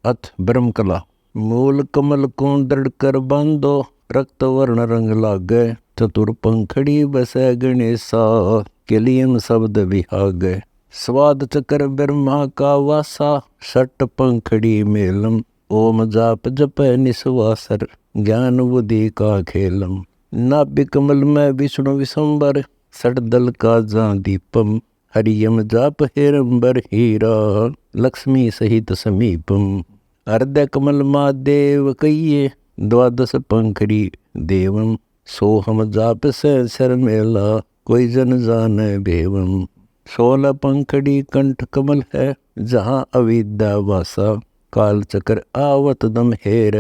अथ ब्रह्म कला। मूल कमल को दृढ़ कर बांधो, रक्त वर्ण रंग लागे। चतुर पंखड़ी बसे गणेशा, किलियन शब्द विहागे। स्वाद चक्र ब्रह्मा का वासा, सट पंखड़ी मेलम। ओम जाप जप निस्वासर, ज्ञान बुद्धि का खेलम। नाभि कमल में विष्णु विशंबर, सट दल का जा दीपम। हरियम जाप हेरंबर हीरा, लक्ष्मी सहित समीपम। हृदय कमल महादेव कहिए, द्वादश पंखड़ी देवम। सोहम जाप सर मेला, कोई जन जाने भेवम। 16 पंखड़ी कंठ कमल है, जहाँ अविद्या वासा। काल चक्र आवत दम हेर,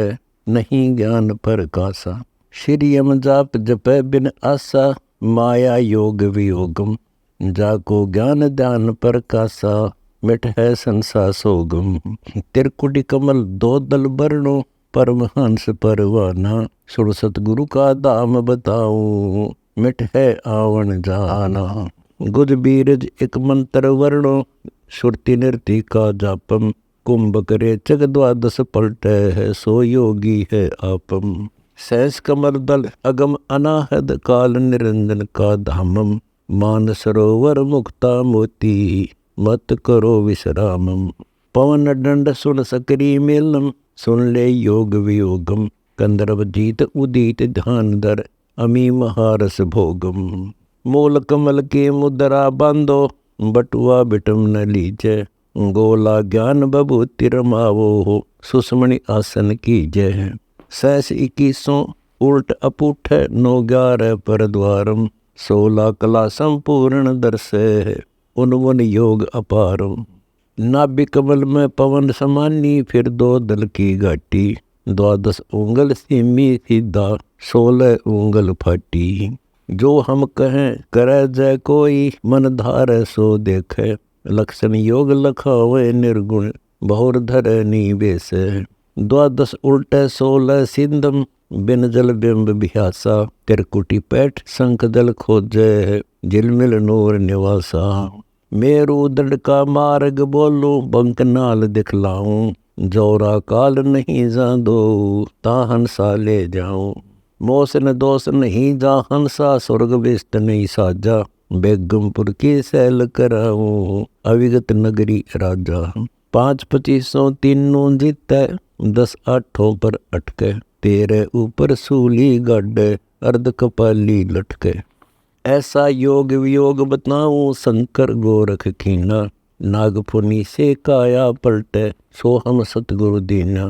नहीं ज्ञान पर कासा। श्रीयम जाप जप बिन आसा, माया योग वियोगम। जाको ज्ञान ध्यान पर कासा, मिट है संसार सोगम। तिरकुटी कमल दो दल बरनो, परमहंस परवाना। सुर सतगुरु का दाम बताऊं, मिट है आवन जाना। गुज बीरज एक मंत्र वर्णो, सुरति नृति का जापम। कुंभ करे चग द्वादश पलटे है, सो योगी है आपम। सहस कमल दल अगम अनाहद, काल निरंजन का धामम। मान सरोवर मुक्ता मोती, मत करो विश्रामम। पवन दंड सुन सकरी मेलम, सुन ले योग वियोगम। कंदर्व जीत उदित ध्यान दर, अमी महारस भोगम। मूल कमल के मुद्रा बांधो, बटुआ बिटम न लीजय। गोला ज्ञान बभूति रमावो, सुषमणि आसन कीजय। सहस 21 उल्ट अपूठ, 9 11 पर द्वारम। 16 कला संपूर्ण दर्शे, उनवन योग अपारम। नाभि कमल में पवन समानी, फिर 2 दल की घाटी। 12 उंगल सीमी सीधा, 16 उंगल फाटी। जो हम कहें करे जय कोई, मन धारे सो देखे। लक्षण योग लखावे निर्गुण, बहुर धरे निवेश। 12 उल्टे 16 सिंधम, बिन जल बिंब बिहासा। तिरकुटी पैठ शंख दल खोजे, झिलमिल नूर निवासा। मेरु दंड का मार्ग बोलूं, बंकनाल दिखलाऊं। जोरा काल नहीं जा दो, ता हंसा ले जाऊं। मोस न दोष नहीं जा हंसा, स्वर्ग विस्त नहीं साजा। बेगमपुर की सैल कराऊं, अविगत नगरी राजा। 5 25 तीनों जीते, 10 8 पर अटके। 13 ऊपर सूली गड्ढे, अर्ध कपाली लटके। ऐसा योग वियोग बताऊं, शंकर गोरख कीना। नागपुनी से काया पलटे, सो हम सतगुरु दीना।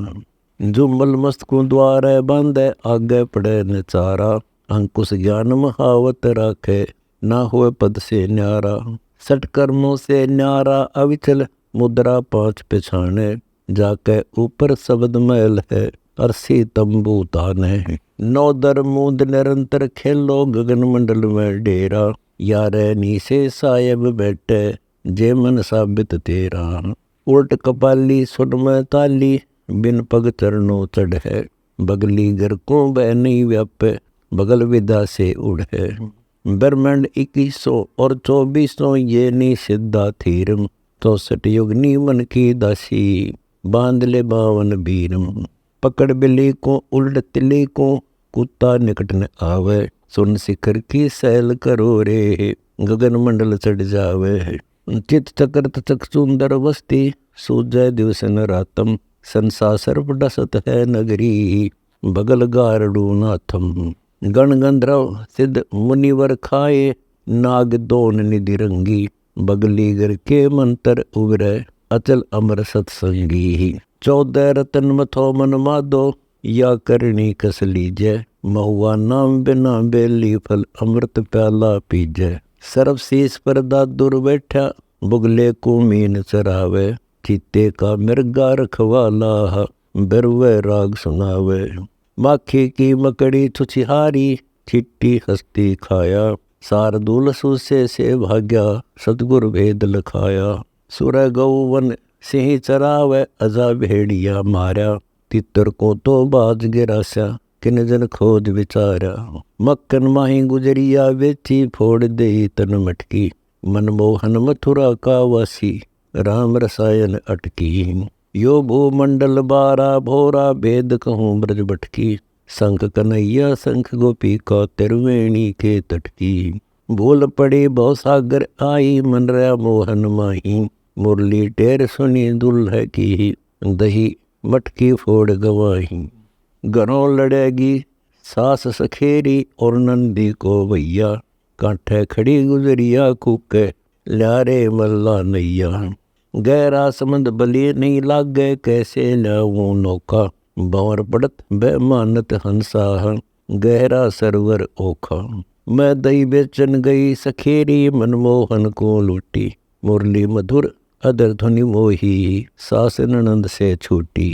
जुम्मल मस्तकों द्वारे बांधे, आगे पड़े नचारा। अंकुश ज्ञान महावत राखे, ना हुए पद से न्यारा। 60 कर्मों से न्यारा अविचल, मुद्रा 5 पिछाने। जाके ऊपर शब्द महल है, अरसी तंबू ताने। 9 दर मूंद निरंतर खेलो, गगन मंडल में डेरा। यारे नीसे साहेब बैठे, जे मन साबित तेरा। उल्ट कपाली सुन में ताली, बिन पग चरणों चढ़े। बगली घर को बह नहीं व्यापे, बगल विदा से उड़े। ब्रह्मांड 2100 और 2400, ये नी सिद्धा थीरम। 64 युगनी मन की दासी, बांध ले 52 बीरम। पकड़ बिल्ली को उल्ट तिल्ली को, कुत्ता निकट न आवे। सुन शिखर की सैल करो रे, गगन मंडल चढ़ जावे। चित चक्र तचक सुंदर वस्ती, सूजय दिवस न रातम। संसा सर्प डसत है नगरी, बगल गारडू नाथम। गण गंधर्व सिद्ध मुनिवर खाए, नाग दोन निधि रंगी। बगली घर के मंत्र उबरे, अचल अमर सत्संगी। 14 रतन मथो मन मादो, या करणी कस लीजय। महुआ नाम बिना बेली फल, अमृत प्याला पीजय। सर्व शीस पर दादुर बैठा, बुगले को मीन चरावे। चीते का मिर्गा रखवाला, बिरवे राग सुनावे। माखी की मकड़ी छुछिहारी, छिट्टी हस्ती खाया। शार्दूल सुसे से भाग्या, सतगुर भेद लखाया। सुर गौ वन सिंह चरावे, अजा भेड़िया मारा। तितर को तो बाज गिरासा, किन जन खोज विचारा। मक्खन माही गुजरिया बेची, फोड़ दे तन मटकी। मनमोहन मथुरा का वासी, राम रसायन अटकी। यो भूमंडल बारा भोरा वेद कहूँ ब्रज भटकी। शंख कन्हैया शंख गोपी का तिरवेणी के तटकी। भूल पड़ी भव सागर आई मन रहा मोहन माही। मुरली टेर सुनी दुल्ह की दही मटकी फोड़ गवाही। घरों लड़ेगी सास सखेरी और नंदी को भैया। कांठे खड़ी गुजरिया कुके ल्यारे मल्ला नैया। गहरा समंद बली नहीं लागे कैसे लाऊं नौका। बावर पड़त बेमानत हंसा गहरा सरवर ओखा। मैं दही बेचन गई सखेरी मनमोहन को लूटी। मुरली मधुर अदर ध्वनि मोही सास ननंद से छूटी।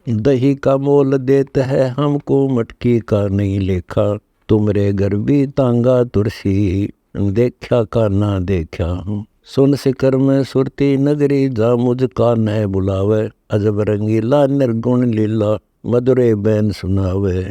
दही का मोल देते है हमको मटकी का नहीं लेखा। तुमरे घर भी तांगा तुरसी देखा का ना देखा। सुन सिकर में सुरती नगरी जा मुझका न बुलावे। अजब रंगीला निर्गुण लीला मधुरे बैन सुनावे।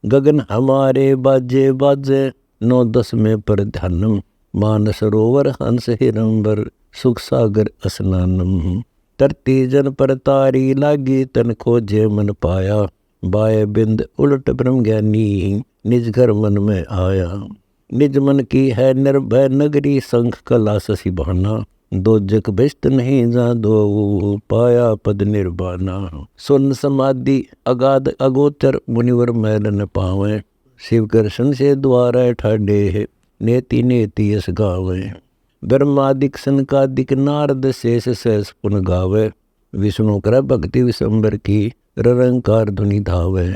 गगन हमारे बाजे बाजे 9-10 में पर ध्यानम। मान सरोवर हंस हिरंबर सुख सागर स्नानम। तरती जन पर तारी लागी तन खोजे मन पाया। बाय बिंद उलट ब्रह्म ज्ञानी निज घर मन में आया। निज मन की है निर्भय नगरी शंख कला शशि बहाना। दो जग भिष्ट नहीं जा दो पाया पद निर्वाणा। सुन समाधि अगाध अगोचर मुनिवर मैल न पावे। शिव कृष्ण से द्वारा ठाडे नेति नेति यस गावे। ब्रह्मादिक सनकादिक नारद शेष सहस पुन गावे। विष्णु कर भक्ति विशंबर की ररंकार धुनि धावे।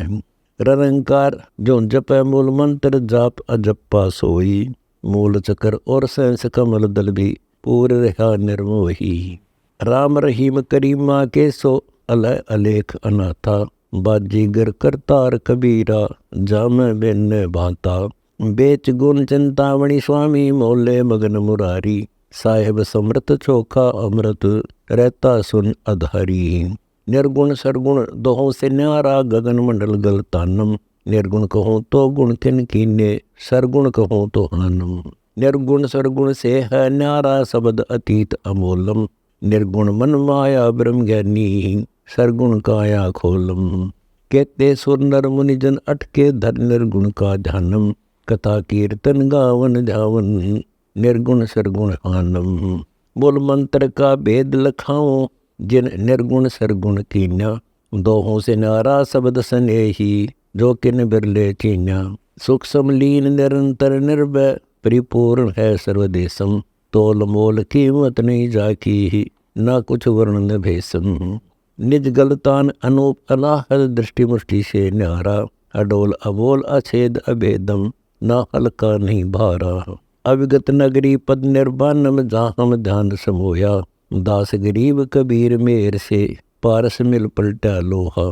ररंकार जो जपै मूल मंत्र जाप अजप्पा सोई। मूल चक्र और सहस कमल दल भी पूर रहा निर्मोही। राम रहीम करीमा के सो अलय अलेख अनाथा। बाजीगर करतार कबीरा जाम बिन भाता। बेच गुण चिंतामणि स्वामी मोले मगन मुरारी। साहेब समृत चोखा अमृत रहता सुन अधारी। निर्गुण सरगुण दोहों से न्यारा गगन मंडल गल तानम। निर्गुण कहो तो गुण किन कीने सरगुण कहो तो हानम। निर्गुण सरगुण से है न्यारा शब्द अतीत अमोलम। निर्गुण मन माया ब्रह्म ज्ञानी सरगुण काया खोलम। कहते सुर नर मुनिजन अटके धर निर्गुण का ध्यानम। कथा कीर्तन गावन जावन निर्गुण सरगुण आनम। बोल मंत्र का भेद लखाओ जिन निर्गुण सरगुण कीन्या। दोहों से नारा शब्द स्नेही जो किन बिरले चीन्या। सुख समलीन निरंतर निर्भय परिपूर्ण है सर्वदेशम। तोल मोल कीमत नहीं जाकी ना कुछ वर्णन भेषम। निज गलतान अनूप अनाहद दृष्टि मुष्टि से न्यारा। अडोल अबोल अछेद अभेदम ना हल्का नहीं भारा। अविगत नगरी पद निर्वाणम जहाँ हम ध्यान समोया। दास गरीब कबीर मेर से पारस मिल पलटा लोहा।